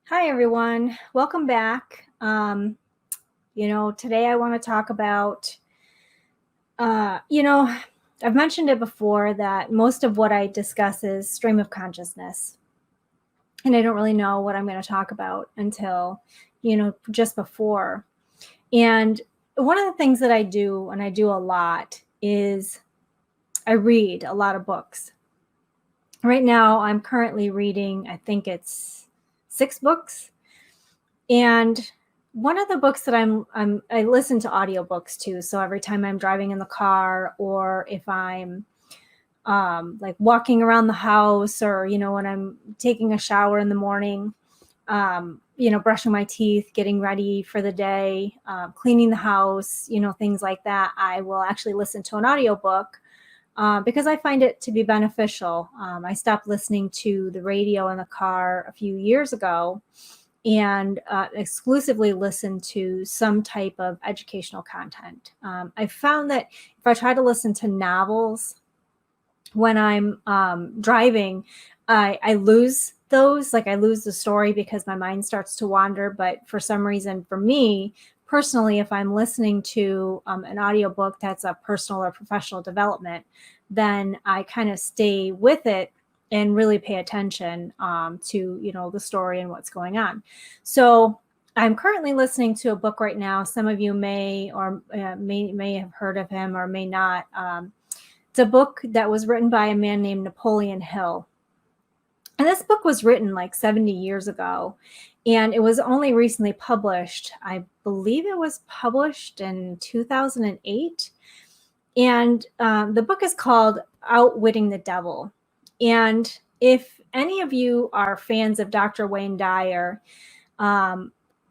Hi, everyone. Welcome back. Today I want to talk about, uh, you know, I've mentioned it before that most of what I discuss is stream of consciousness. And I don't really know what I'm going to talk about until, just before. And one of the things that I do, and I do a lot, is I read a lot of books. Right now, I'm currently reading, I think it's 6 books. And one of the books that I listen to audiobooks too. So every time I'm driving in the car, or if I'm like walking around the house, or when I'm taking a shower in the morning, brushing my teeth, getting ready for the day, cleaning the house, things like that, I will actually listen to an audiobook because I find it to be beneficial. I stopped listening to the radio in the car a few years ago and exclusively listen to some type of educational content. I found that if I try to listen to novels when I'm driving, I lose those. Like, I lose the story because my mind starts to wander. But for some reason, for me personally, if I'm listening to an audiobook that's a personal or professional development, then I kind of stay with it and really pay attention to the story and what's going on. So I'm currently listening to a book right now. Some of you may or may have heard of him or may not. It's a book that was written by a man named Napoleon Hill. And this book was written like 70 years ago, and it was only recently published. I believe it was published in 2008. And the book is called Outwitting the Devil. And if any of you are fans of Dr. Wayne Dyer,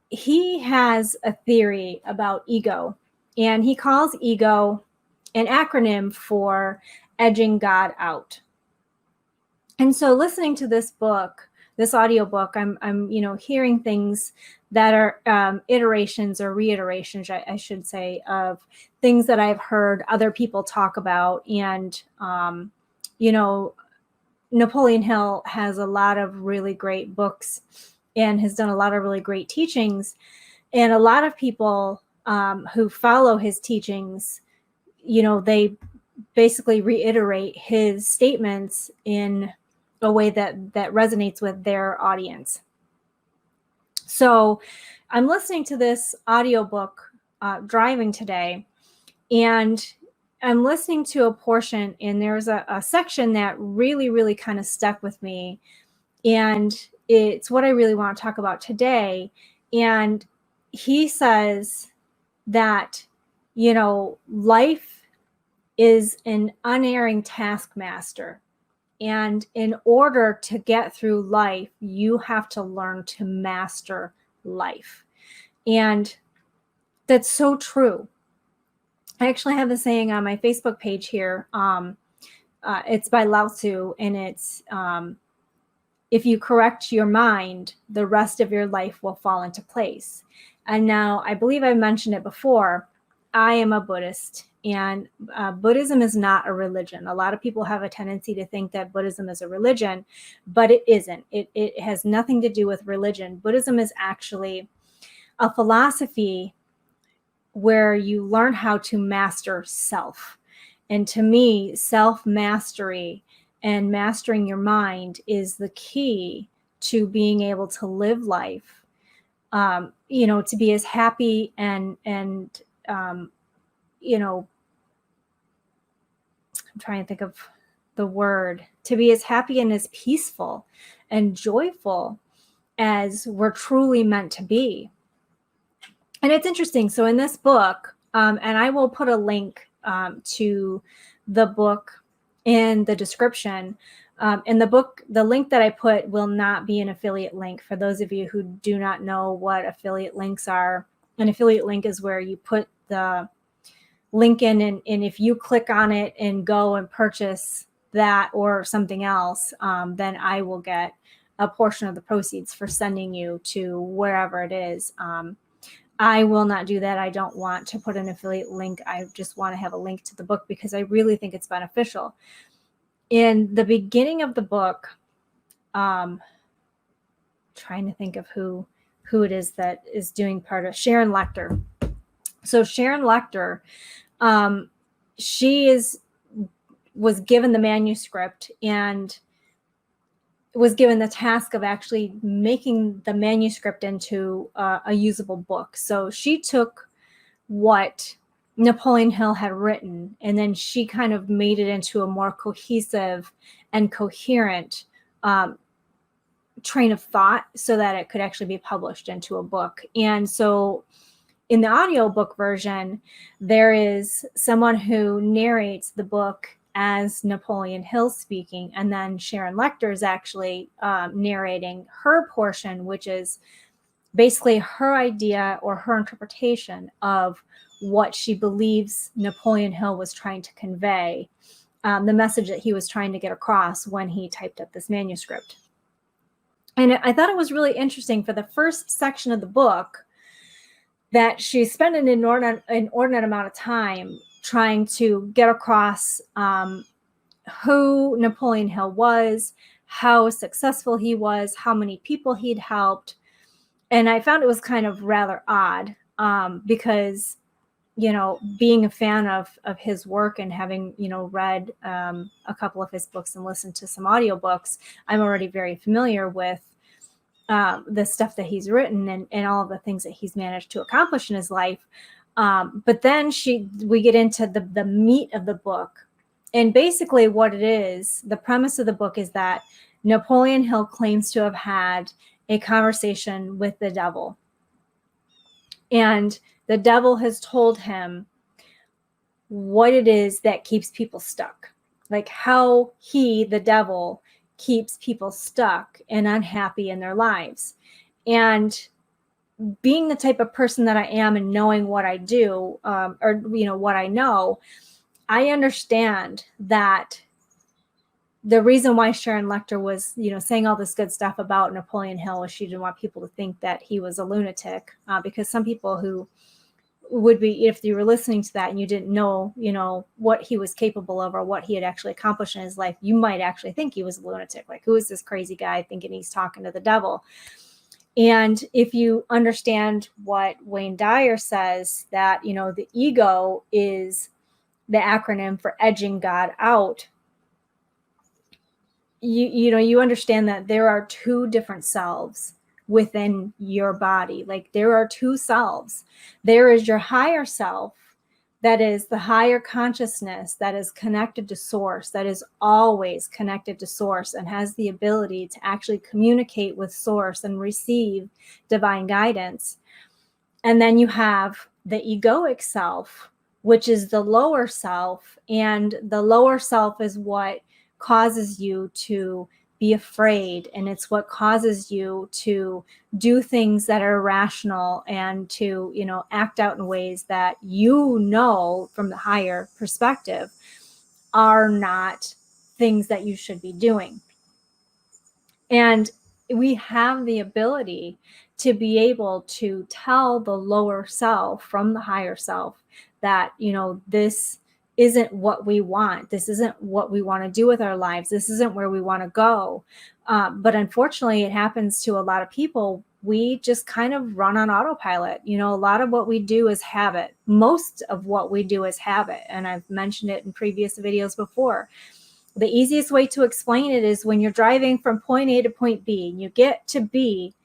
he has a theory about ego, and he calls ego an acronym for edging God out. And so listening to this book, this audiobook, I'm hearing things that are iterations or reiterations, I should say, of things that I've heard other people talk about. And, Napoleon Hill has a lot of really great books and has done a lot of really great teachings. And a lot of people who follow his teachings, they basically reiterate his statements in a way that resonates with their audience. So I'm listening to this audiobook driving today, and I'm listening to a portion, and there's a section that really, really kind of stuck with me. And it's what I really want to talk about today. And he says that, life is an unerring taskmaster. And in order to get through life, you have to learn to master life. And that's so true. I actually have a saying on my Facebook page here. It's by Lao Tzu, and it's if you correct your mind, the rest of your life will fall into place. And now, I believe I mentioned it before, I am a Buddhist, and Buddhism is not a religion. A lot of people have a tendency to think that Buddhism is a religion, but it isn't. It has nothing to do with religion. Buddhism is actually a philosophy where you learn how to master self. And to me, self-mastery and mastering your mind is the key to being able to live life, to be as happy and I'm trying to think of the word, to be as happy and as peaceful and joyful as we're truly meant to be. And it's interesting. So in this book, and I will put a link to the book in the description. In the book, the link that I put will not be an affiliate link. For those of you who do not know what affiliate links are, an affiliate link is where you put the link in, and if you click on it and go and purchase that or something else, then I will get a portion of the proceeds for sending you to wherever it is. I will not do that. I don't want to put an affiliate link. I just want to have a link to the book because I really think it's beneficial. In the beginning of the book, trying to think of who it is that is doing part of Sharon Lecter. So Sharon Lecter, she was given the manuscript and was given the task of actually making the manuscript into a usable book. So she took what Napoleon Hill had written, and then she kind of made it into a more cohesive and coherent train of thought so that it could actually be published into a book. And so in the audiobook version, there is someone who narrates the book as Napoleon Hill speaking, and then Sharon Lecter is actually narrating her portion, which is basically her idea or her interpretation of what she believes Napoleon Hill was trying to convey, the message that he was trying to get across when he typed up this manuscript. And I thought it was really interesting for the first section of the book that she spent an inordinate amount of time trying to get across who Napoleon Hill was, how successful he was, how many people he'd helped. And I found it was kind of rather odd because, being a fan of his work and having, read a couple of his books and listened to some audiobooks, I'm already very familiar with the stuff that he's written and all of the things that he's managed to accomplish in his life. But then we get into the meat of the book. And basically what it is, the premise of the book is that Napoleon Hill claims to have had a conversation with the devil. And the devil has told him what it is that keeps people stuck. Like how he, the devil, keeps people stuck and unhappy in their lives. And being the type of person that I am and knowing what I do, what I know, I understand that the reason why Sharon Lecter was, saying all this good stuff about Napoleon Hill was she didn't want people to think that he was a lunatic, because some people who would be, if you were listening to that and you didn't know, what he was capable of or what he had actually accomplished in his life, you might actually think he was a lunatic. Like, who is this crazy guy thinking he's talking to the devil? And if you understand what Wayne Dyer says, that, the ego is the acronym for edging God out, you understand that there are two different selves within your body. Like, there are two selves. There is your higher self, that is the higher consciousness that is connected to source, that is always connected to source and has the ability to actually communicate with source and receive divine guidance. And then you have the egoic self, which is the lower self. And the lower self is what causes you to be afraid, and it's what causes you to do things that are irrational and to act out in ways that from the higher perspective are not things that you should be doing. And we have the ability to be able to tell the lower self from the higher self that this isn't what we want. This isn't what we want to do with our lives. This isn't where we want to go. But unfortunately, it happens to a lot of people. We just kind of run on autopilot. A lot of what we do is habit. Most of what we do is habit. And I've mentioned it in previous videos before. The easiest way to explain it is when you're driving from point A to point B, and you get to B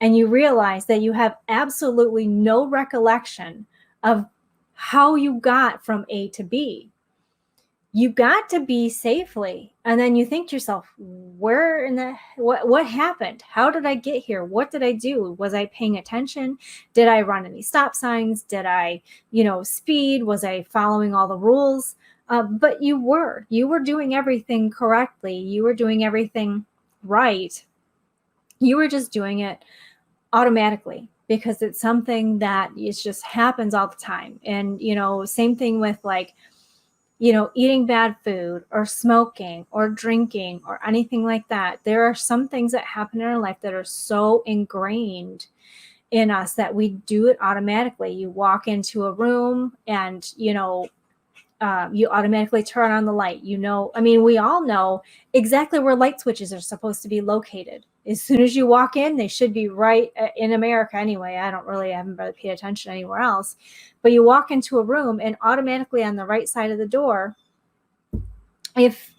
and you realize that you have absolutely no recollection of how you got from A to B. You got to B safely. And then you think to yourself, what happened? How did I get here? What did I do? Was I paying attention? Did I run any stop signs? Did I, speed? Was I following all the rules? But you were doing everything correctly. You were doing everything right. You were just doing it automatically because it's something that just happens all the time. And, same thing with eating bad food or smoking or drinking or anything like that. There are some things that happen in our life that are so ingrained in us that we do it automatically. You walk into a room and, You automatically turn on the light. I mean, we all know exactly where light switches are supposed to be located. As soon as you walk in, they should be right in America anyway. I haven't really paid attention anywhere else. But you walk into a room and automatically on the right side of the door, if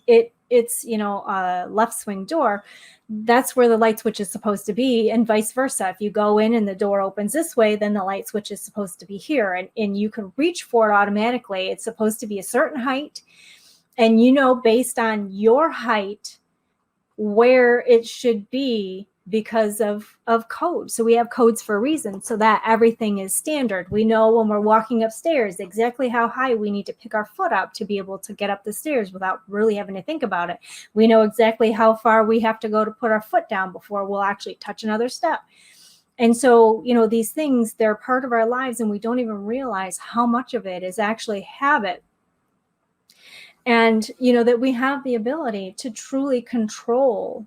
it's a left swing door, that's where the light switch is supposed to be, and vice versa. If you go in and the door opens this way, then the light switch is supposed to be here, and you can reach for it automatically. It's supposed to be a certain height, and based on your height where it should be because of code. So we have codes for a reason, so that everything is standard. We know when we're walking upstairs exactly how high we need to pick our foot up to be able to get up the stairs without really having to think about it. We know exactly how far we have to go to put our foot down before we'll actually touch another step. And so, these things, they're part of our lives, and we don't even realize how much of it is actually habit. And, that we have the ability to truly control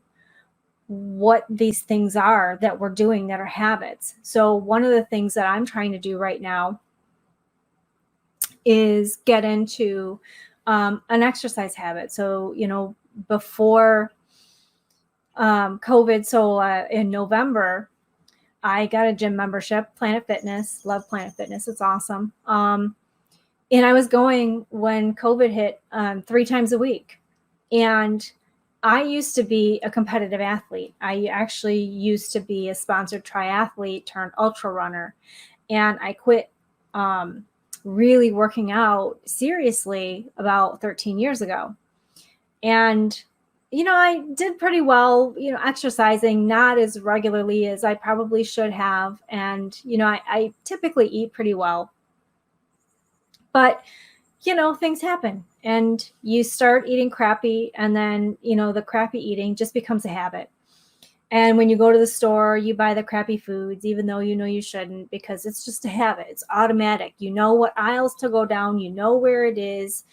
what these things are that we're doing that are habits. So one of the things that I'm trying to do right now is get into an exercise habit. So, before COVID, so in November, I got a gym membership, Planet Fitness. Love Planet Fitness. It's awesome. And I was going when COVID hit 3 times a week. And I used to be a competitive athlete. I actually used to be a sponsored triathlete turned ultra runner. And I quit really working out seriously about 13 years ago. And, I did pretty well, exercising, not as regularly as I probably should have. And, I typically eat pretty well. But things happen and you start eating crappy, and then, the crappy eating just becomes a habit. And when you go to the store, you buy the crappy foods, even though you shouldn't, because it's just a habit. It's automatic. You know what aisles to go down. You know where it is.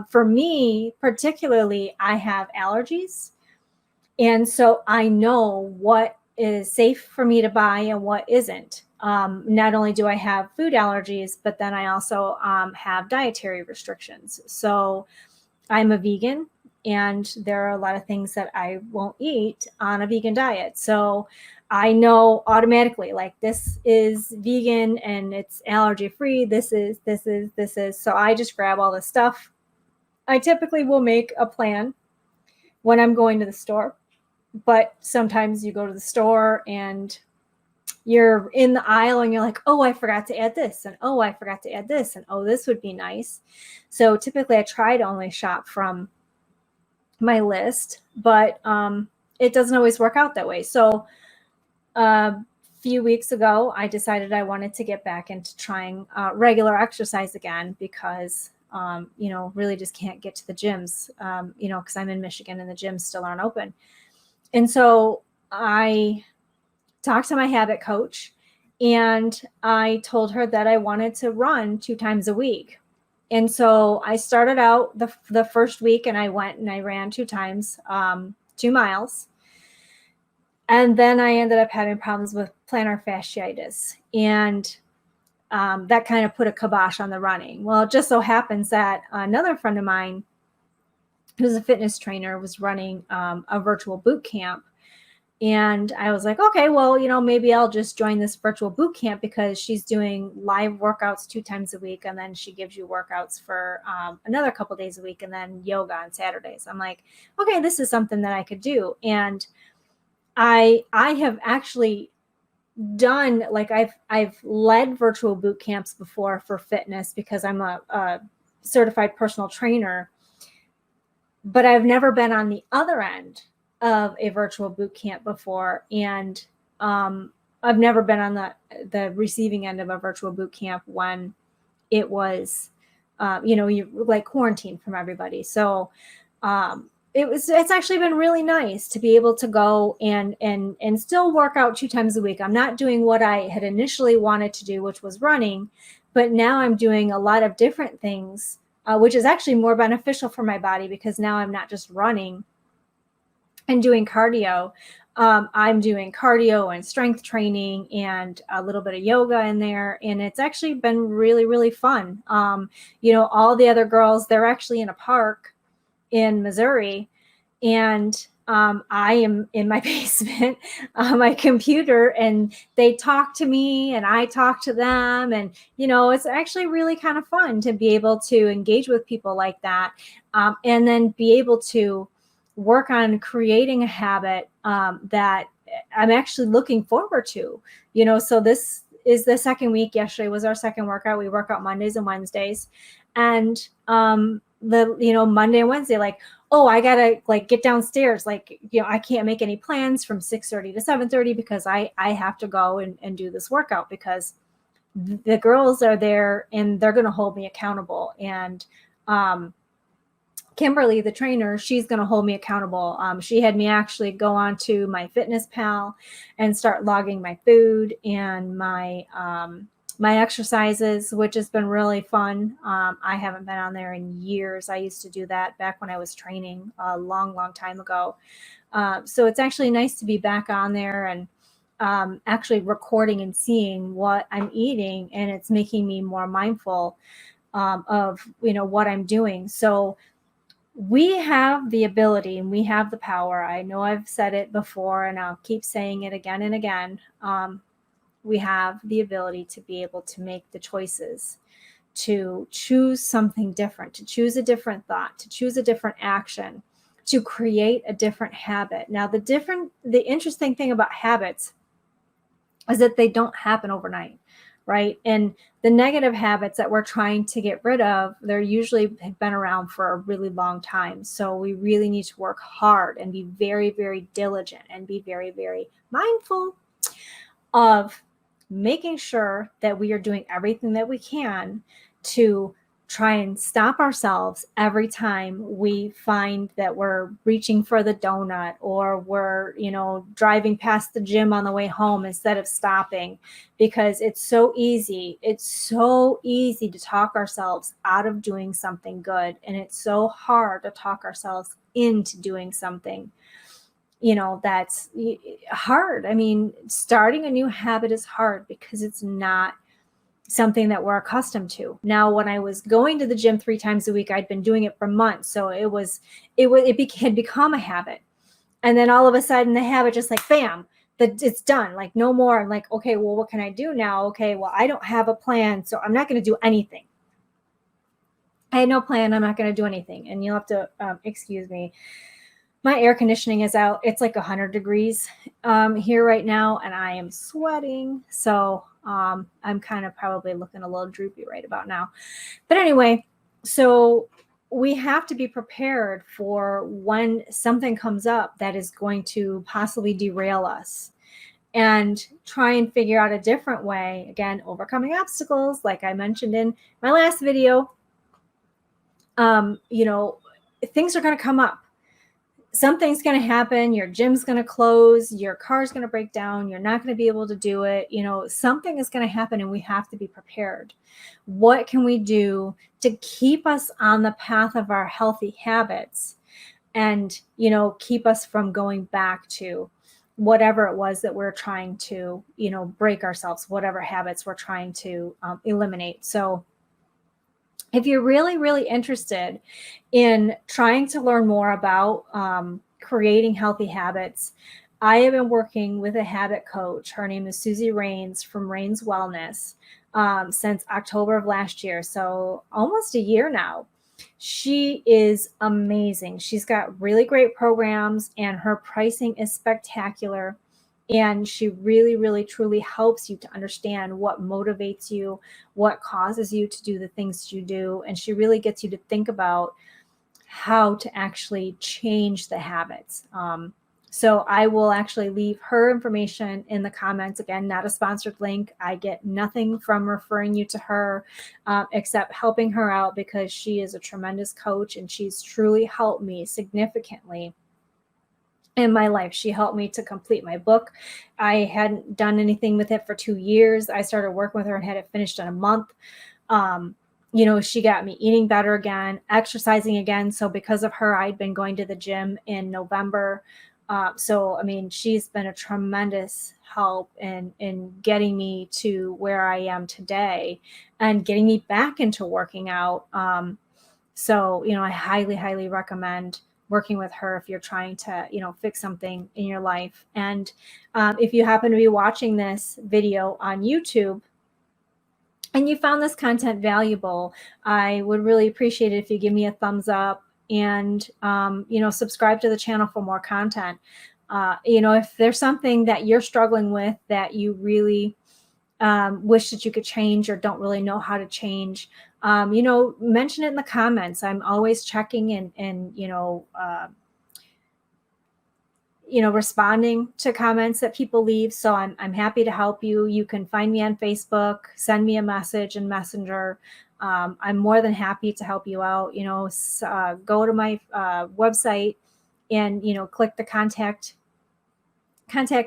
For me, particularly, I have allergies. And so I know what is safe for me to buy and what isn't. Not only do I have food allergies, but then I also have dietary restrictions. So I'm a vegan, and there are a lot of things that I won't eat on a vegan diet. So I know automatically, like, this is vegan and it's allergy free. This is. So I just grab all this stuff. I typically will make a plan when I'm going to the store, but sometimes you go to the store and you're in the aisle and you're like, oh, I forgot to add this, and oh, I forgot to add this, and oh, this would be nice. So typically I try to only shop from my list, but it doesn't always work out that way. So a few weeks ago, I decided I wanted to get back into trying regular exercise again, because really just can't get to the gyms, because I'm in Michigan and the gyms still aren't open. And so I talked to my habit coach, and I told her that I wanted to run 2 times a week. And so I started out the first week, and I went and I ran 2 times, 2 miles. And then I ended up having problems with plantar fasciitis. And that kind of put a kibosh on the running. Well, it just so happens that another friend of mine, who's a fitness trainer, was running a virtual boot camp. And I was like, okay, well, maybe I'll just join this virtual boot camp, because she's doing live workouts 2 times a week. And then she gives you workouts for another couple days a week, and then yoga on Saturdays. I'm like, okay, this is something that I could do. And I have actually done, like, I've led virtual boot camps before for fitness, because I'm a certified personal trainer, but I've never been on the other end of a virtual boot camp before. And I've never been on the receiving end of a virtual boot camp when it was, you like quarantined from everybody. So it's actually been really nice to be able to go and still work out 2 times a week. I'm not doing what I had initially wanted to do, which was running, but now I'm doing a lot of different things, which is actually more beneficial for my body, because now I'm not just running and doing cardio. I'm doing cardio and strength training and a little bit of yoga in there. And it's actually been really, really fun. All the other girls, they're actually in a park in Missouri, and I am in my basement on my computer, and they talk to me and I talk to them. And, it's actually really kind of fun to be able to engage with people like that, and then be able to work on creating a habit that I'm actually looking forward to. So this is the second week. Yesterday was our second workout. We work out Mondays and Wednesdays. And Monday and Wednesday, like, oh, I gotta get downstairs. I can't make any plans from 6:30 to 7:30 because I have to go and do this workout because the girls are there and they're going to hold me accountable. And Kimberly, the trainer, she's going to hold me accountable. She had me actually go on to my Fitness Pal and start logging my food and my exercises, which has been really fun. I haven't been on there in years. I used to do that back when I was training a long, long time ago. So it's actually nice to be back on there and actually recording and seeing what I'm eating, and it's making me more mindful of what I'm doing. So we have the ability and we have the power. I know I've said it before and I'll keep saying it again and again. We have the ability to be able to make the choices, to choose something different, to choose a different thought, to choose a different action, to create a different habit. Now, the interesting thing about habits is that they don't happen overnight, right? And the negative habits that we're trying to get rid of, they're usually have been around for a really long time. So we really need to work hard and be very, very diligent and be very, very mindful of making sure that we are doing everything that we can to try and stop ourselves every time we find that we're reaching for the donut or we're, driving past the gym on the way home instead of stopping, because it's so easy. It's so easy to talk ourselves out of doing something good. And it's so hard to talk ourselves into doing something that's hard. I mean, starting a new habit is hard because it's not something that we're accustomed to. Now, when I was going to the gym 3 times a week, I'd been doing it for months. So it had become a habit. And then all of a sudden the habit just bam, it's done. No more. I'm like, okay, well, what can I do now? Okay, well, I don't have a plan, so I'm not going to do anything. I had no plan. I'm not going to do anything. And you'll have to excuse me. My air conditioning is out. It's 100 degrees here right now, and I am sweating. So I'm kind of probably looking a little droopy right about now. But anyway, so we have to be prepared for when something comes up that is going to possibly derail us, and try and figure out a different way. Again, overcoming obstacles, like I mentioned in my last video. Things are going to come up. Something's going to happen. Your gym's going to close. Your car's going to break down. You're not going to be able to do it. Something is going to happen, and we have to be prepared. What can we do to keep us on the path of our healthy habits and, keep us from going back to whatever it was that we're trying to, break ourselves, whatever habits we're trying to eliminate. So if you're really, really interested in trying to learn more about creating healthy habits, I have been working with a habit coach. Her name is Susie Rains from Rains Wellness since October of last year. So almost a year now. She is amazing. She's got really great programs, and her pricing is spectacular. And she really, really, truly helps you to understand what motivates you, what causes you to do the things you do. And she really gets you to think about how to actually change the habits. So I will actually leave her information in the comments. Again, not a sponsored link. I get nothing from referring you to her except helping her out, because she is a tremendous coach and she's truly helped me significantly in my life. She helped me to complete my book. I hadn't done anything with it for 2 years. I started working with her and had it finished in a month. She got me eating better again, exercising again. So because of her, I'd been going to the gym in November So, I mean, she's been a tremendous help in getting me to where I am today and getting me back into working out. So, I highly, highly recommend working with her if you're trying to, fix something in your life. And if you happen to be watching this video on YouTube and you found this content valuable, I would really appreciate it if you give me a thumbs up and, subscribe to the channel for more content. If there's something that you're struggling with that you really wish that you could change or don't really know how to change, mention it in the comments. I'm always checking and responding to comments that people leave. So I'm happy to help you. You can find me on Facebook, send me a message in Messenger. I'm more than happy to help you out. Go to my website and, click the contact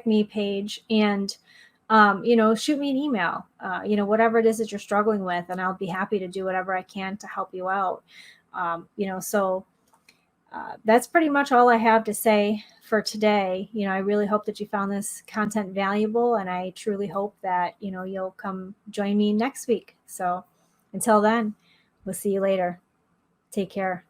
me page and, shoot me an email, whatever it is that you're struggling with, and I'll be happy to do whatever I can to help you out. So that's pretty much all I have to say for today. I really hope that you found this content valuable, and I truly hope that, you'll come join me next week. So until then, we'll see you later. Take care.